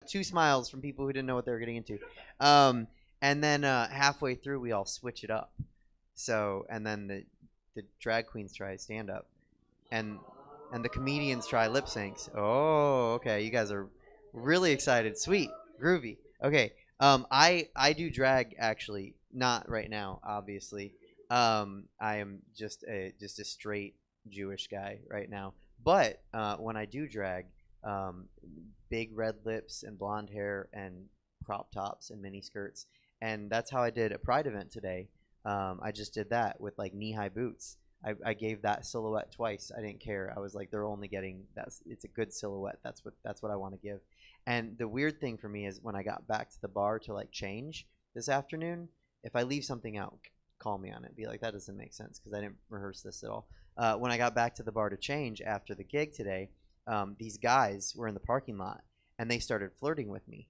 2 smiles from people who didn't know what they were getting into. And then halfway through, we all switch it up. So, and then the drag queens try stand up, and the comedians try lip syncs. Oh, okay, you guys are really excited. Sweet, groovy. Okay, I do drag actually, not right now, obviously. I am just a straight Jewish guy right now. But when I do drag, um, big red lips and blonde hair and crop tops and mini skirts, and that's how I did a Pride event today. I just did that with like knee-high boots. I gave that silhouette twice. I didn't care. I was like, they're only getting that's it's a good silhouette. That's what I want to give. And the weird thing for me is when I got back to the bar to like change this afternoon, if I leave something out, call me on it. Be like, that doesn't make sense because I didn't rehearse this at all. When I got back to the bar to change after the gig today, these guys were in the parking lot and they started flirting with me.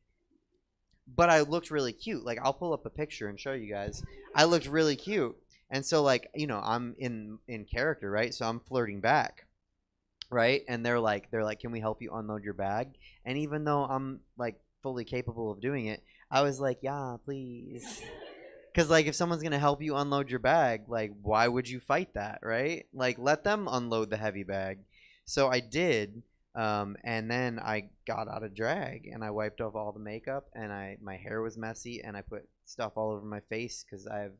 But I looked really cute. Like I'll pull up a picture and show you guys. I looked really cute. And so like, I'm in character, right? So I'm flirting back, right? And they're like, "Can we help you unload your bag?" And even though I'm like fully capable of doing it, I was like, "Yeah, please." Cuz like if someone's going to help you unload your bag, like why would you fight that, right? Like let them unload the heavy bag. So I did, and then I got out of drag and I wiped off all the makeup and my hair was messy and I put stuff all over my face cuz I have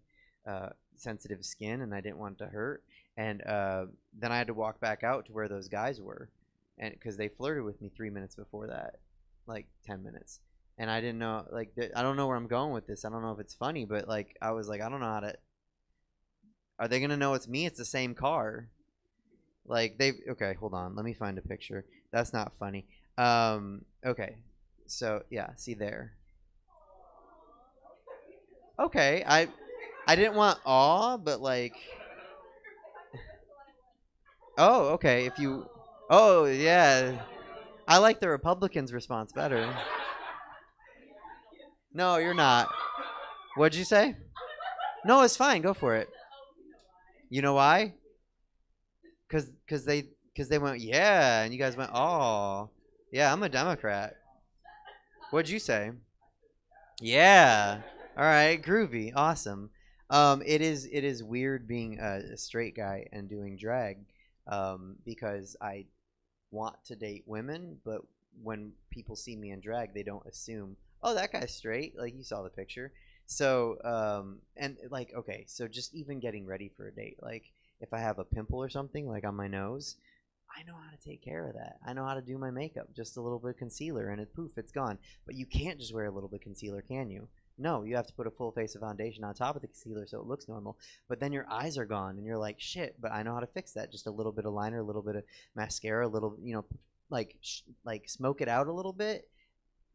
sensitive skin and I didn't want it to hurt. And then I had to walk back out to where those guys were, and because they flirted with me 3 minutes before that, like 10 minutes, and I didn't know like I don't know where I'm going with this. I don't know if it's funny, but like I was like, I don't know how to. Are they gonna know it's me? It's the same car. Like they okay, hold on, let me find a picture. That's not funny. Okay, so yeah, see there. Okay, I didn't want awe, but like, oh, okay. If you, oh yeah, I like the Republicans' response better. No, you're not. What'd you say? No, it's fine. Go for it. You know why? Cause they went yeah, and you guys went oh yeah. I'm a Democrat. What'd you say? Yeah. All right. Groovy. Awesome. It is weird being a straight guy and doing drag, because I want to date women, but when people see me in drag, they don't assume, oh, that guy's straight. Like you saw the picture. So, and like, okay, so just even getting ready for a date, like if I have a pimple or something like on my nose, I know how to take care of that. I know how to do my makeup, just a little bit of concealer, and it poof, it's gone. But you can't just wear a little bit of concealer, can you? No, you have to put a full face of foundation on top of the concealer so it looks normal. But then your eyes are gone, and you're like, shit. But I know how to fix that. Just a little bit of liner, a little bit of mascara, a little, like smoke it out a little bit.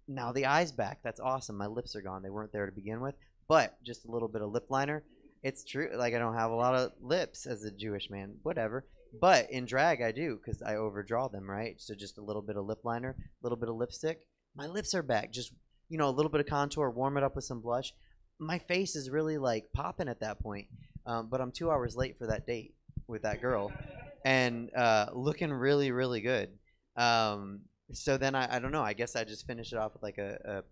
Now the eyes back. That's awesome. My lips are gone. They weren't there to begin with. But just a little bit of lip liner. It's true. Like I don't have a lot of lips as a Jewish man. Whatever. But in drag, I do because I overdraw them, right? So just a little bit of lip liner, a little bit of lipstick. My lips are back. Just a little bit of contour, warm it up with some blush. My face is really like popping at that point. But I'm 2 hours late for that date with that girl, and looking really, really good. Um, so then I don't know. I guess I just finish it off with like a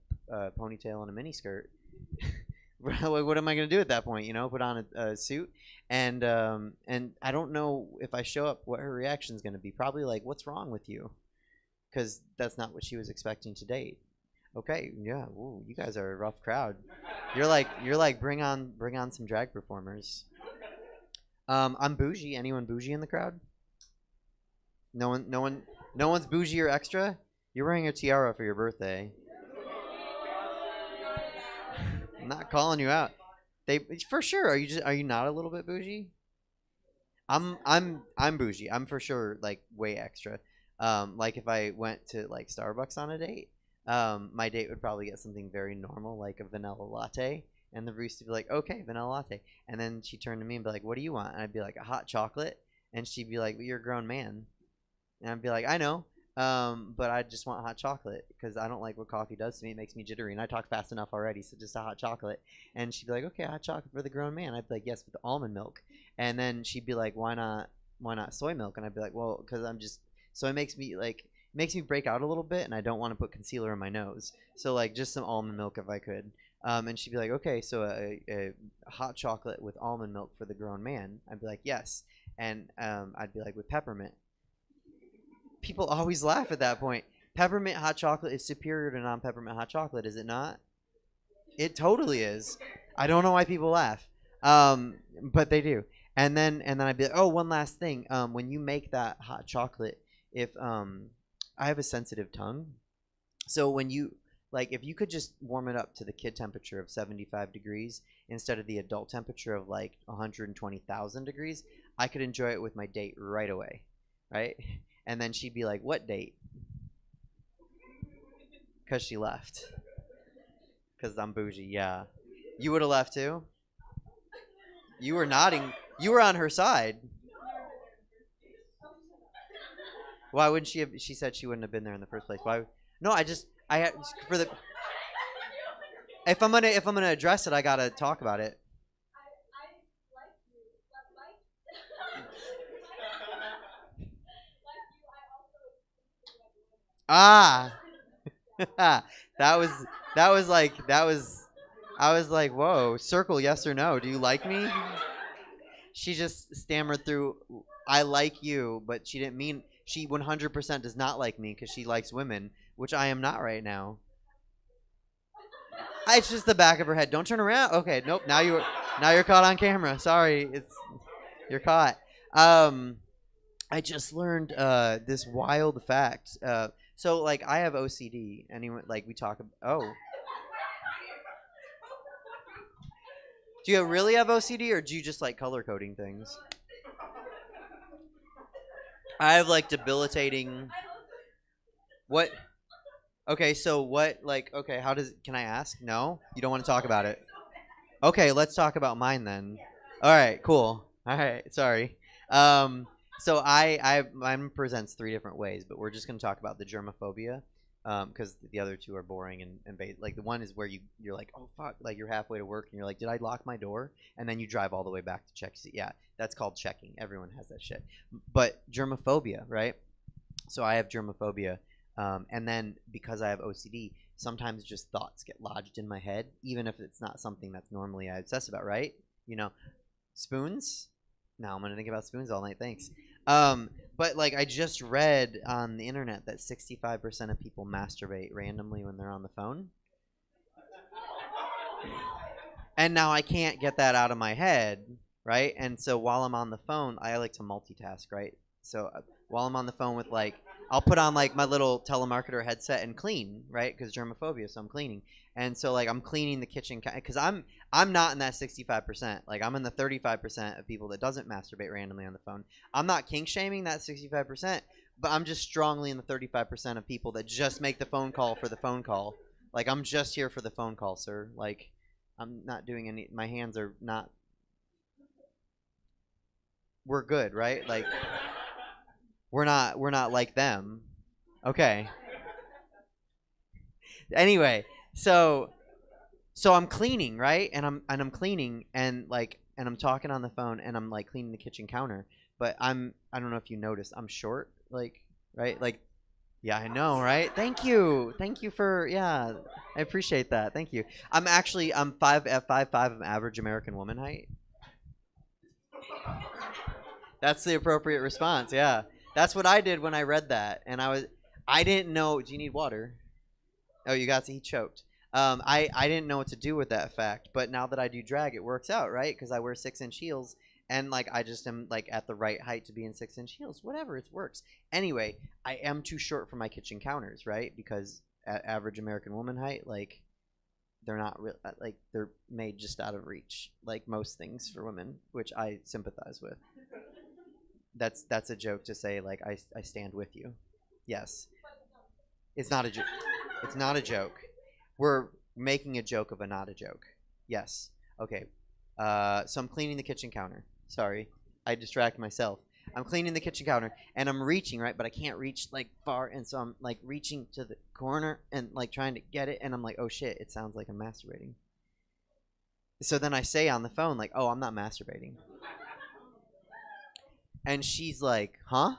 ponytail and a mini skirt. What am I gonna do at that point? Put on a suit, and I don't know if I show up what her reaction is gonna be. Probably like, "What's wrong with you?" Because that's not what she was expecting to date. Okay, yeah, ooh, you guys are a rough crowd. You're like bring on some drag performers. I'm bougie. Anyone bougie in the crowd? No one's bougie or extra. You're wearing a tiara for your birthday. I'm not calling you out. They for sure. Are you not a little bit bougie? I'm bougie. I'm for sure like way extra. Like if I went to like Starbucks on a date, my date would probably get something very normal like a vanilla latte, and the barista would be like, "Okay, vanilla latte," and then she turned to me and be like, "What do you want?" And I'd be like, "A hot chocolate," and she'd be like, "Well, you're a grown man," and I'd be like, "I know." But I just want hot chocolate because I don't like what coffee does to me. It makes me jittery, and I talk fast enough already, so just a hot chocolate. And she'd be like, "Okay, hot chocolate for the grown man." I'd be like, "Yes, with almond milk." And then she'd be like, "Why not? Why not soy milk?" And I'd be like, "Well, because I'm just soy makes me like makes me break out a little bit, and I don't want to put concealer in my nose. So like just some almond milk if I could. And she'd be like, okay, so a hot chocolate with almond milk for the grown man. I'd be like, yes. And I'd be like, with peppermint. People always laugh at that point. Peppermint hot chocolate is superior to non-peppermint hot chocolate, is it not? It totally is. I don't know why people laugh, but they do. And then I'd be like, oh, one last thing. When you make that hot chocolate, if I have a sensitive tongue, so when you if you could just warm it up to the kid temperature of 75 degrees instead of the adult temperature of like 120,000 degrees, I could enjoy it with my date right away, right? And then she'd be like, "What date?" Because she left. Because I'm bougie, yeah. You would have left too? You were nodding. You were on her side. Why wouldn't she have? She said she wouldn't have been there in the first place. Why? No, I had for the. If I'm gonna address it, I gotta talk about it. Ah, that was that was. I was like, whoa, circle yes or no. Do you like me? She just stammered through, I like you, but she didn't mean, she 100% does not like me because she likes women, which I am not right now. It's just the back of her head. Don't turn around. Okay, nope. Now you're caught on camera. Sorry, you're caught. Um, I just learned this wild fact. So like I have OCD. Anyone like we talk about? Oh, do you really have OCD, or do you just like color coding things? I have like debilitating. What? Okay, so what? Like, okay, how does? Can I ask? No, you don't want to talk about it. Okay, let's talk about mine then. All right, cool. All right, sorry. Um, so mine presents three different ways, but we're just gonna talk about the germophobia, because the other two are boring and like the one is where you're like, oh fuck, like you're halfway to work and you're like, did I lock my door? And then you drive all the way back to check. Yeah, that's called checking. Everyone has that shit. But germophobia, right? So I have germophobia, and then because I have OCD, sometimes just thoughts get lodged in my head, even if it's not something that's normally I obsess about, right? You know, spoons. Now I'm gonna think about spoons all night. Thanks. But like I just read on the internet that 65% of people masturbate randomly when they're on the phone, and now I can't get that out of my head, right? And so while I'm on the phone, I like to multitask, right? So while I'm on the phone with I'll put on like my little telemarketer headset and clean, right? Because germophobia, so I'm cleaning, and so like I'm cleaning the kitchen because I'm not in that 65%. Like I'm in the 35% of people that doesn't masturbate randomly on the phone. I'm not kink shaming that 65%, but I'm just strongly in the 35% of people that just make the phone call for the phone call. Like I'm just here for the phone call, sir. Like I'm not doing any. My hands are not. We're good, right? Like we're not like them. Okay. Anyway, so I'm cleaning, right? And I'm cleaning and I'm talking on the phone and I'm like cleaning the kitchen counter. But I don't know if you noticed, I'm short, like right? Like yeah, I know, right? Thank you. Thank you for yeah. I appreciate that. Thank you. I'm 5'5", of average American woman height. That's the appropriate response. Yeah. That's what I did when I read that. And I didn't know, do you need water? Oh, you got to. He choked. I didn't know what to do with that fact, but now that I do drag, it works out, right? Because I wear 6-inch heels, and like I just am like at the right height to be in 6-inch heels. Whatever, it works. Anyway, I am too short for my kitchen counters, right? Because at average American woman height, like they're not real, like they're made just out of reach, like most things for women, which I sympathize with. That's a joke to say like I stand with you. Yes, it's not a joke. It's not a joke. We're making a joke of a not a joke. Yes. Okay. So I'm cleaning the kitchen counter. Sorry, I distract myself. I'm cleaning the kitchen counter and I'm reaching right, but I can't reach like far, and so I'm like reaching to the corner and like trying to get it, and I'm like, oh shit, it sounds like I'm masturbating. So then I say on the phone like, oh, I'm not masturbating, and she's like, huh?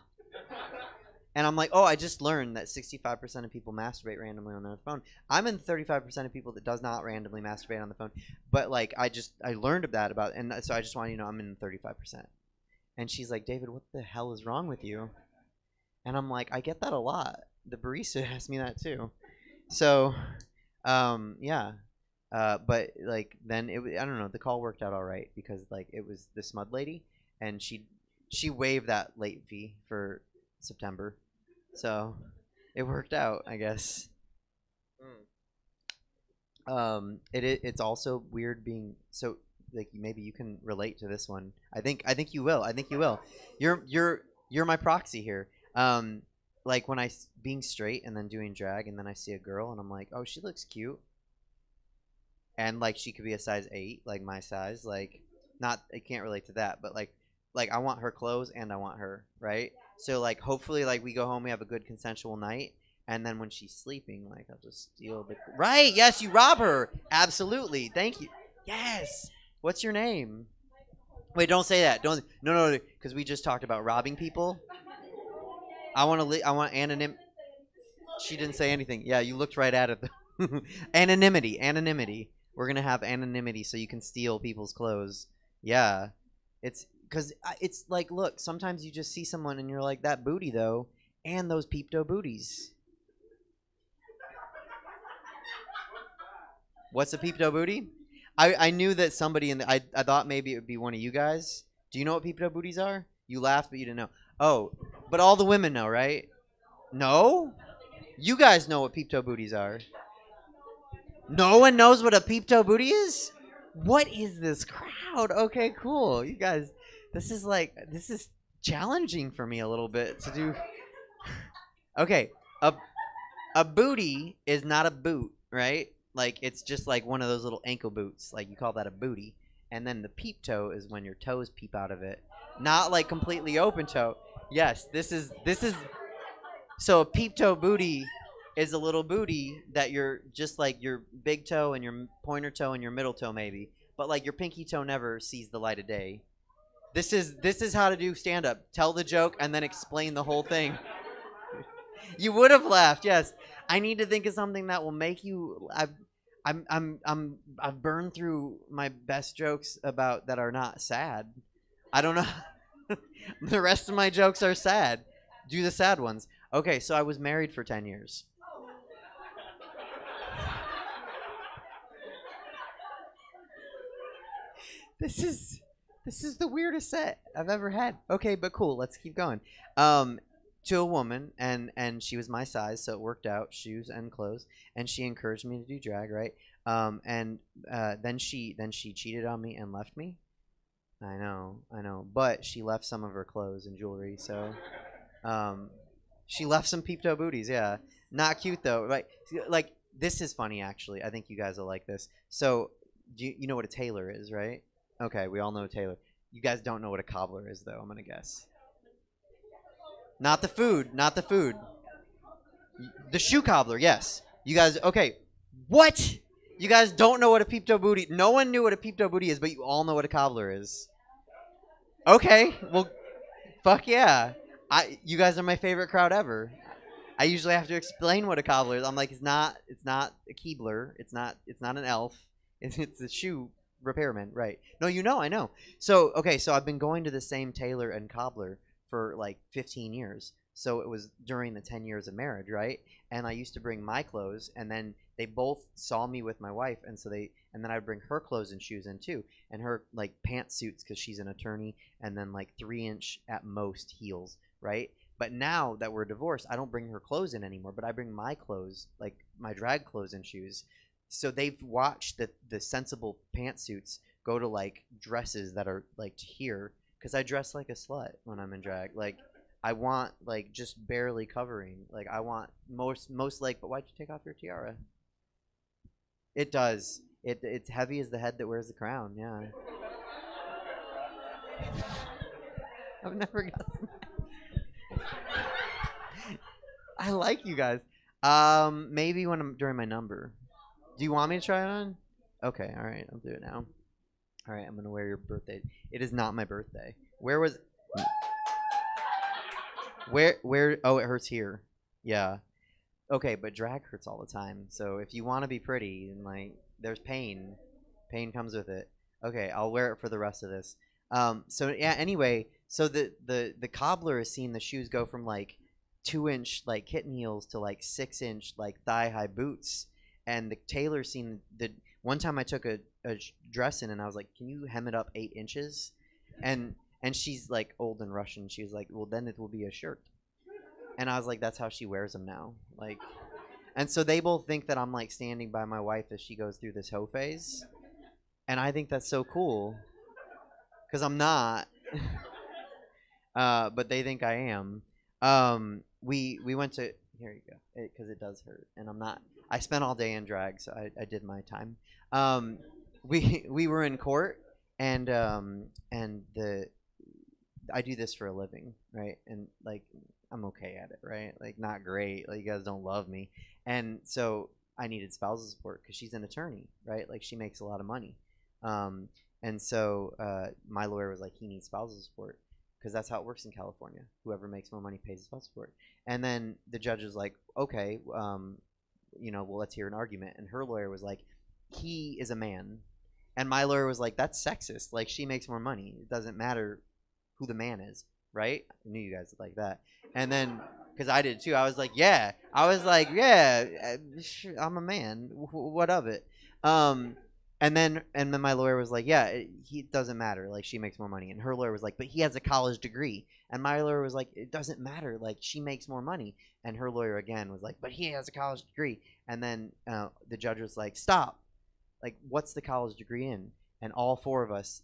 And I'm like, oh, I just learned that 65% of people masturbate randomly on their phone. I'm in 35% of people that does not randomly masturbate on the phone. But like, I learned that about, and so I just want you to know I'm in 35%. And she's like, David, what the hell is wrong with you? And I'm like, I get that a lot. The barista asked me that too. So, yeah. But like then I don't know. The call worked out all right because like it was the smud lady, and she waived that late fee for September, so it worked out, I guess. It's also weird being so like maybe you can relate to this one. I think you will. I think you will. You're my proxy here. Like when being straight and then doing drag and then I see a girl and I'm like, oh, she looks cute, and like she could be a size 8, like my size. Like, not I can't relate to that, but like I want her clothes and I want her, right? So like hopefully like we go home, we have a good consensual night, and then when she's sleeping, like I'll just steal the right. Yes, you rob her. Absolutely. Thank you. Yes. What's your name? Wait, don't say that. Don't. No, no, because we just talked about robbing people. I want to. I want anonym. She didn't say anything. Yeah, you looked right at it. Anonymity. Anonymity. We're gonna have anonymity so you can steal people's clothes. Yeah, it's because it's like, look, sometimes you just see someone and you're like, that booty though, and those peepto booties. What's a peepto booty? I knew that somebody in the I thought maybe it would be one of you guys. Do you know what peepto booties are? You laughed, but you didn't know. Oh, but all the women know, right? No, you guys know what peepto booties are. No one knows what a peepto booty is? What is this crowd? Okay, cool. You guys, this is challenging for me a little bit to do. Okay, a a booty is not a boot, right? Like it's just like one of those little ankle boots. Like you call that a booty. And then the peep toe is when your toes peep out of it. Not like completely open toe. Yes, this is so a peep toe booty is a little booty that you're just like your big toe and your pointer toe and your middle toe maybe, but like your pinky toe never sees the light of day. This is how to do stand up. Tell the joke and then explain the whole thing. You would have laughed, yes. I need to think of something that will make you. I've burned through my best jokes about that are not sad. I don't know. The rest of my jokes are sad. Do the sad ones. Okay, so I was married for 10 years. This is this is the weirdest set I've ever had. Okay, but cool. Let's keep going. Um, to a woman, and she was my size, so it worked out. Shoes and clothes, and she encouraged me to do drag, right? And then she cheated on me and left me. I know, but she left some of her clothes and jewelry, so um, she left some peep-toe booties. Yeah, not cute though. Like this is funny actually. I think you guys will like this. So, you know what a tailor is, right? Okay, we all know tailor. You guys don't know what a cobbler is, though. I'm gonna guess. Not the food. Not the food. The shoe cobbler. Yes. You guys. Okay. What? You guys don't know what a peep-toe booty. No one knew what a peep-toe booty is, but you all know what a cobbler is. Okay. Well, fuck yeah. You guys are my favorite crowd ever. I usually have to explain what a cobbler is. I'm like, it's not a Keebler. It's not an elf. It's a shoe repairman, right? No, I know. So okay, so I've been going to the same tailor and cobbler for like 15 years. So it was during the 10 years of marriage, right? And I used to bring my clothes, and then they both saw me with my wife, and and then I'd bring her clothes and shoes in too, and her like pantsuits because she's an attorney, and then like 3-inch at most heels, right? But now that we're divorced, I don't bring her clothes in anymore, but I bring my clothes, like my drag clothes and shoes. So they've watched the sensible pantsuits go to like dresses that are like here because I dress like a slut when I'm in drag. Like I want like just barely covering. Like I want most like. But why'd you take off your tiara? It does. It's heavy as the head that wears the crown. Yeah. I've never got. I like you guys. Maybe when I'm during my number. Do you want me to try it on? Okay, all right, I'll do it now. All right, I'm gonna wear your birthday. It is not my birthday. Where was? Where? Oh, it hurts here. Yeah. Okay, but drag hurts all the time. So if you want to be pretty and like, there's pain. Pain comes with it. Okay, I'll wear it for the rest of this. So yeah. Anyway, so the cobbler has seen the shoes go from like 2-inch like kitten heels to like 6-inch like thigh high boots, and the tailor's seen the one time I took a dress in and I was like, can you hem it up 8 inches? And she's like old and Russian. She was like, well, then it will be a shirt. And I was like, that's how she wears them now. Like, and so they both think that I'm like standing by my wife as she goes through this hoe phase. And I think that's so cool. Because I'm not. But they think I am. We went to, here you go. Because it does hurt. And I'm not, I spent all day in drag, so I did my time. We were in court. And I do this for a living, right? And like, I'm okay at it, right? Like, not great. Like, you guys don't love me. And so I needed spousal support because she's an attorney, right? Like, she makes a lot of money. And so my lawyer was like, he needs spousal support because that's how it works in California. Whoever makes more money pays spousal support. And then the judge was like, okay, well, let's hear an argument. And her lawyer was like, he is a man. And my lawyer was like, that's sexist. Like, she makes more money. It doesn't matter who the man is, right? I knew you guys would like that. And then, because I did too, I was like, yeah. I'm a man. What of it? And then my lawyer was like, yeah, it doesn't matter. Like, she makes more money. And her lawyer was like, but he has a college degree. And my lawyer was like, it doesn't matter. Like, she makes more money. And her lawyer again was like, but he has a college degree. And then the judge was like, stop. Like, what's the college degree in? And all four of us,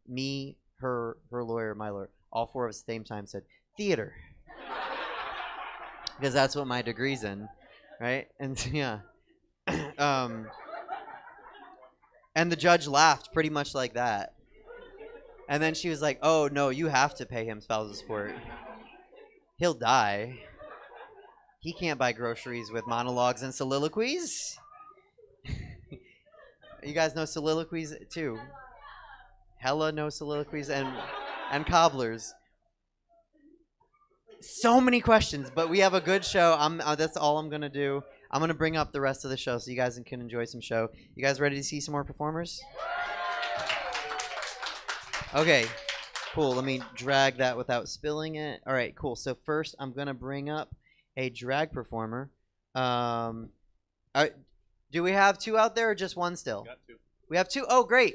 me, her lawyer, my lawyer, all four of us at the same time said, theater. Because that's what my degree's in, right? And yeah. And the judge laughed pretty much like that. And then she was like, oh, no, you have to pay him spousal support. He'll die. He can't buy groceries with monologues and soliloquies. You guys know soliloquies too. Hella know soliloquies and cobblers. So many questions, but we have a good show. That's all I'm gonna do. I'm gonna bring up the rest of the show so you guys can enjoy some show. You guys ready to see some more performers? Okay, cool. Let me drag that without spilling it. All right, cool. So first, I'm gonna bring up a drag performer. Do we have two out there or just one still? We got two. We have two? Oh, great.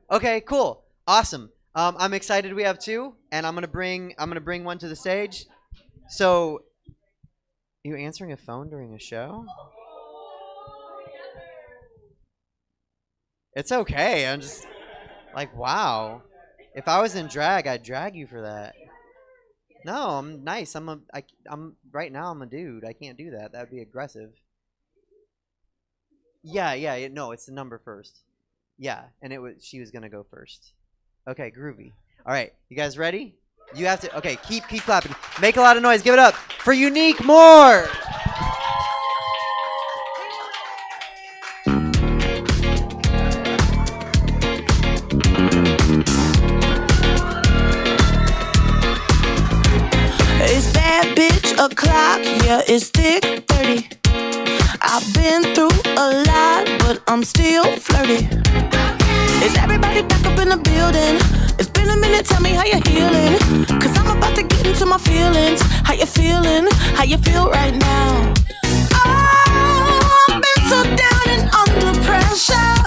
Okay, cool. Awesome. I'm excited we have two, and I'm gonna bring one to the stage. So, you answering a phone during a show? It's okay. I'm just like, wow. If I was in drag, I'd drag you for that. No, I'm nice. I'm right now I'm a dude. I can't do that. That'd be aggressive. Yeah. No, it's the number first. Yeah, and she was gonna go first. Okay, groovy. All right, you guys ready? You have to. Okay, keep clapping. Make a lot of noise. Give it up for Unique Moore. It's bad bitch o'clock. Yeah, it's thick 30. I've been through a lot, but I'm still flirty. Is everybody back up in the building? It's been a minute, tell me how you're healing. Cause I'm about to get into my feelings. How you feeling? How you feel right now? Oh, I've been so down and under pressure.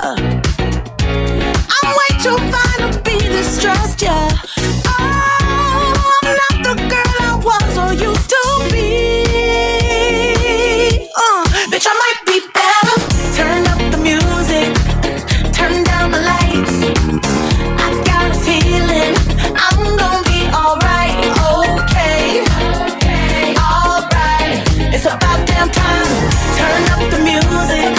I'm way too fine to be distressed, yeah. Oh, I'm not the girl I was or used to be. Bitch, I might be better. Turn up the music, turn down the lights. I got a feeling I'm gonna be alright. Okay, alright. It's about damn time. Turn up the music.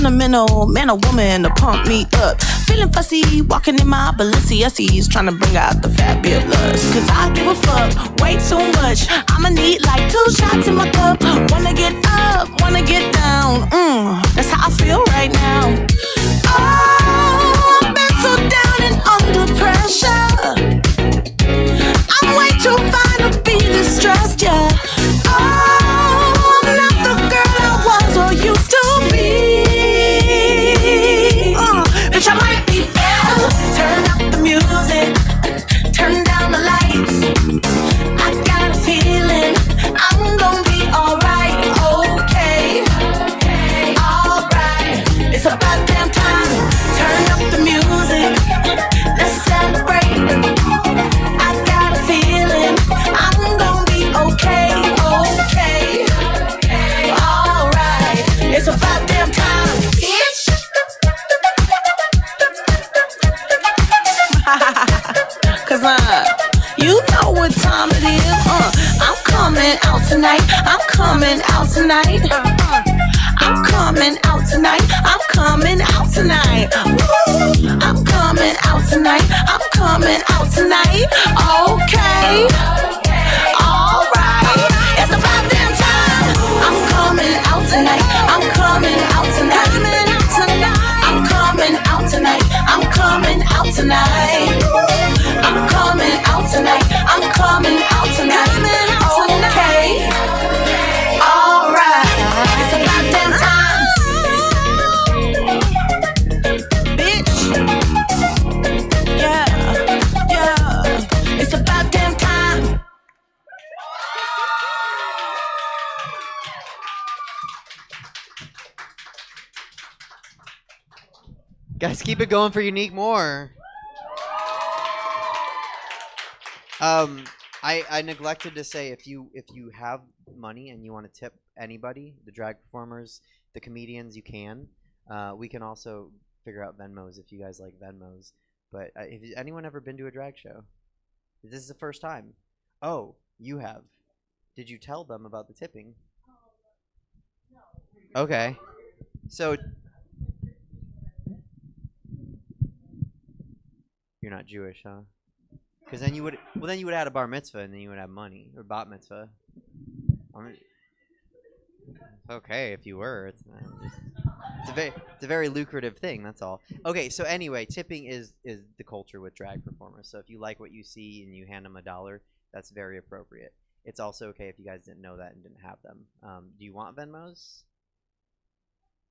sentimental, man or woman to pump me up. Feeling fussy, walking in my Balenciennes, trying to bring out the fabulous. Cause I give a fuck way too much. I'ma need like 2 shots in my cup. Wanna get up, wanna get down. That's how I feel right now. Oh, I've been so down and under pressure. I'm way too fine to be distressed, yeah. Oh, I'm not the girl I was or used to be. Bitch, I might be better. Turn up the music, turn down the lights. I got a feeling I'm gonna be alright, okay. Alright, it's about damn time. Turn up the music, let's celebrate. I got a feeling I'm gonna be okay, okay. Alright, it's about damn time, bitch. Cause you know what time it is. I'm coming out tonight. I'm coming out tonight. I'm coming out tonight. I'm coming out tonight. Woo! I'm coming out tonight. I'm coming out tonight. Okay. Alright. It's about damn time. I'm coming out tonight. I'm coming out tonight. I'm coming out tonight. I'm coming out tonight. I'm coming out tonight. I'm coming out tonight. Okay. Alright. It's about damn time. Bitch. Yeah. Yeah. It's about damn time. Guys, keep it going for Unique more. I neglected to say if you have money and you want to tip anybody, the drag performers, the comedians, you can. We can also figure out Venmos if you guys like Venmos. But have anyone ever been to a drag show? This is the first time. Oh, you have. Did you tell them about the tipping? Okay. So you're not Jewish, huh? Because then you would have had a bar mitzvah and then you would have money or bat mitzvah. Okay, if you were, it's a very lucrative thing. That's all. Okay, so anyway, tipping is the culture with drag performers. So if you like what you see and you hand them $1, that's very appropriate. It's also okay if you guys didn't know that and didn't have them. Do you want Venmos?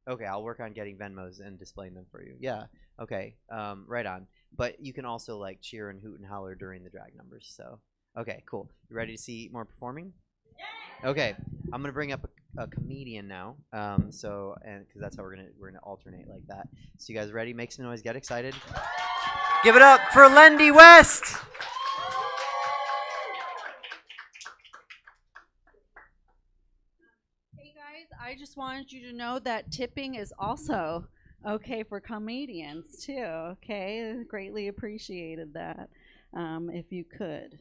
Okay, I'll work on getting Venmos and displaying them for you. Yeah. Okay. Right on. But you can also like cheer and hoot and holler during the drag numbers. So, okay, cool. You ready to see more performing? Yeah. Okay, I'm gonna bring up a comedian now. Because that's how we're gonna alternate like that. So you guys ready? Make some noise. Get excited. Give it up for Lendy West. Hey guys, I just wanted you to know that tipping is also okay for comedians too. Okay, greatly appreciated that. If you could,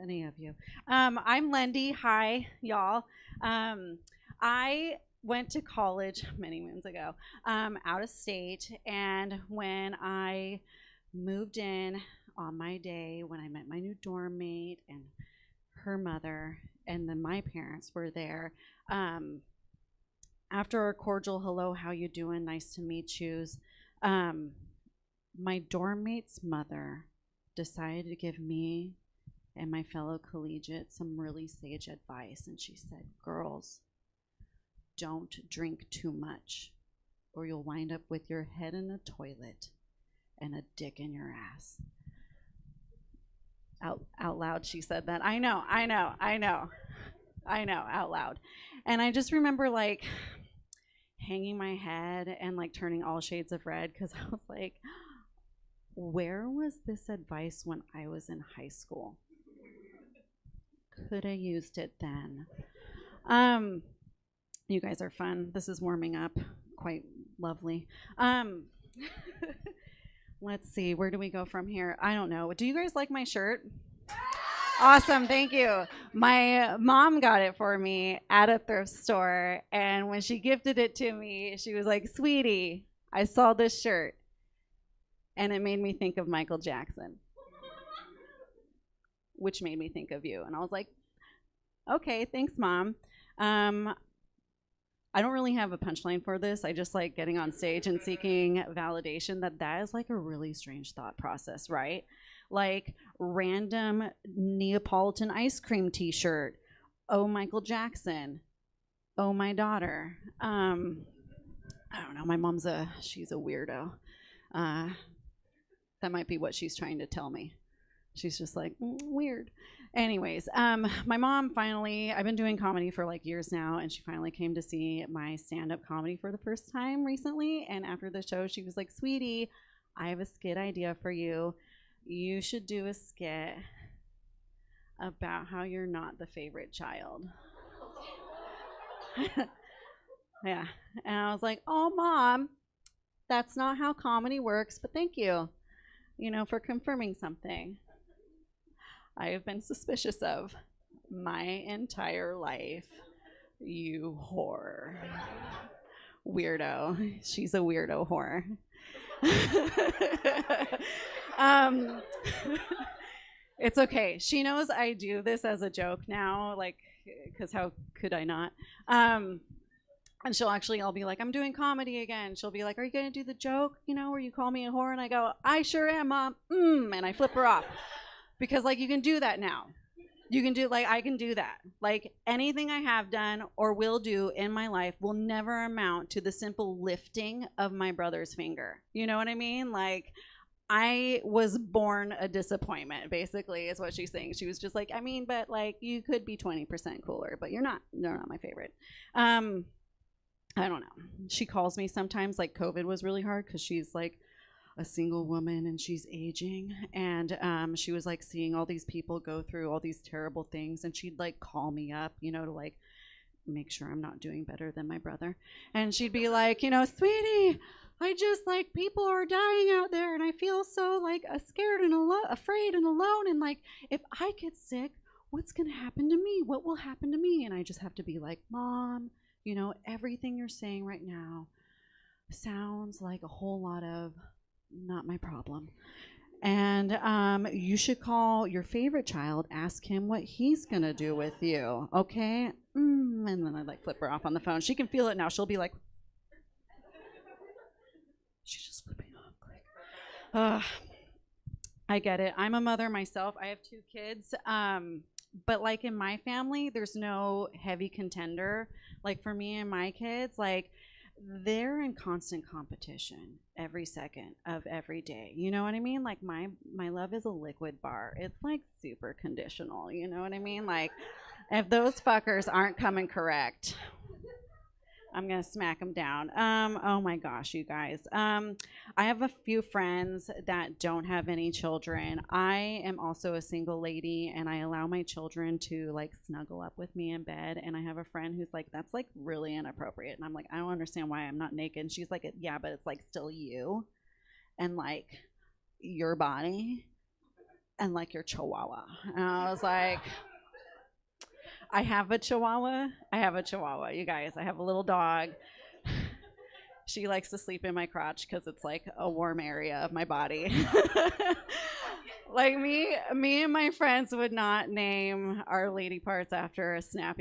any of you. I'm Lendy. Hi, y'all. I went to college many moons ago, out of state, and when I moved in on my day, when I met my new dorm mate and her mother, and then my parents were there. After a cordial hello, how you doing? Nice to meet yous. My dorm mate's mother decided to give me and my fellow collegiate some really sage advice, and she said, "Girls, don't drink too much, or you'll wind up with your head in a toilet and a dick in your ass." Out loud, she said that. I know, out loud. And I just remember like hanging my head and like turning all shades of red because I was like, where was this advice when I was in high school? Could have used it then. You guys are fun. This is warming up. Quite lovely. Let's see. Where do we go from here? I don't know. Do you guys like my shirt? Awesome, thank you. My mom got it for me at a thrift store, and when she gifted it to me, she was like, "Sweetie, I saw this shirt, and it made me think of Michael Jackson," which made me think of you. And I was like, "Okay, thanks, Mom." I don't really have a punchline for this. I just like getting on stage and seeking validation that is like a really strange thought process, right? Like random Neapolitan ice cream t-shirt. Oh, Michael Jackson. Oh, my daughter. I don't know. My mom's she's a weirdo. That might be what she's trying to tell me. She's just like, weird. Anyways, my mom finally, I've been doing comedy for like years now, and she finally came to see my stand-up comedy for the first time recently. And after the show, she was like, "Sweetie, I have a skit idea for you. You should do a skit about how you're not the favorite child." Yeah. And I was like, "Oh, Mom, that's not how comedy works, but thank you, for confirming something I have been suspicious of my entire life. You whore." Weirdo. She's a weirdo whore. um, it's okay. She knows I do this as a joke now, like, because how could I not? And I'll be like, "I'm doing comedy again." She'll be like, "Are you going to do the joke, where you call me a whore?" And I go, "I sure am, Mom." And I flip her off. Because, like, you can do that now. You can do, like, I can do that. Like, anything I have done or will do in my life will never amount to the simple lifting of my brother's finger. You know what I mean? Like, I was born a disappointment, basically, is what she's saying. She was just like, but, like, you could be 20% cooler, but you're not my favorite. I don't know. She calls me sometimes, like, COVID was really hard because she's, like, a single woman and she's aging, and she was like seeing all these people go through all these terrible things, and she'd like call me up, to like make sure I'm not doing better than my brother. And she'd be like, "Sweetie, I just like people are dying out there, and I feel so like scared and afraid and alone, and like if I get sick, what's gonna happen to me? What will happen to me?" And I just have to be like, "Mom, everything you're saying right now sounds like a whole lot of not my problem. And you should call your favorite child, ask him what he's gonna do with you, okay?" And then I like flip her off on the phone. She can feel it now. She'll be like, she's just flipping off. I get it. I'm a mother myself. I have 2 kids. But like in my family, there's no heavy contender. Like for me and my kids, like they're in constant competition every second of every day. You know what I mean? Like my love is a liquid bar. It's like super conditional. You know what I mean? Like if those fuckers aren't coming correct, I'm gonna smack them down. Oh my gosh, you guys. I have a few friends that don't have any children. I am also a single lady, and I allow my children to like snuggle up with me in bed. And I have a friend who's like, "That's like really inappropriate." And I'm like, "I don't understand why I'm not naked." And she's like, "Yeah, but it's like still you, and like your body, and like your chihuahua." And I was like, I have a chihuahua, you guys. I have a little dog. She likes to sleep in my crotch because it's like a warm area of my body. Like me and my friends would not name our lady parts after a snappy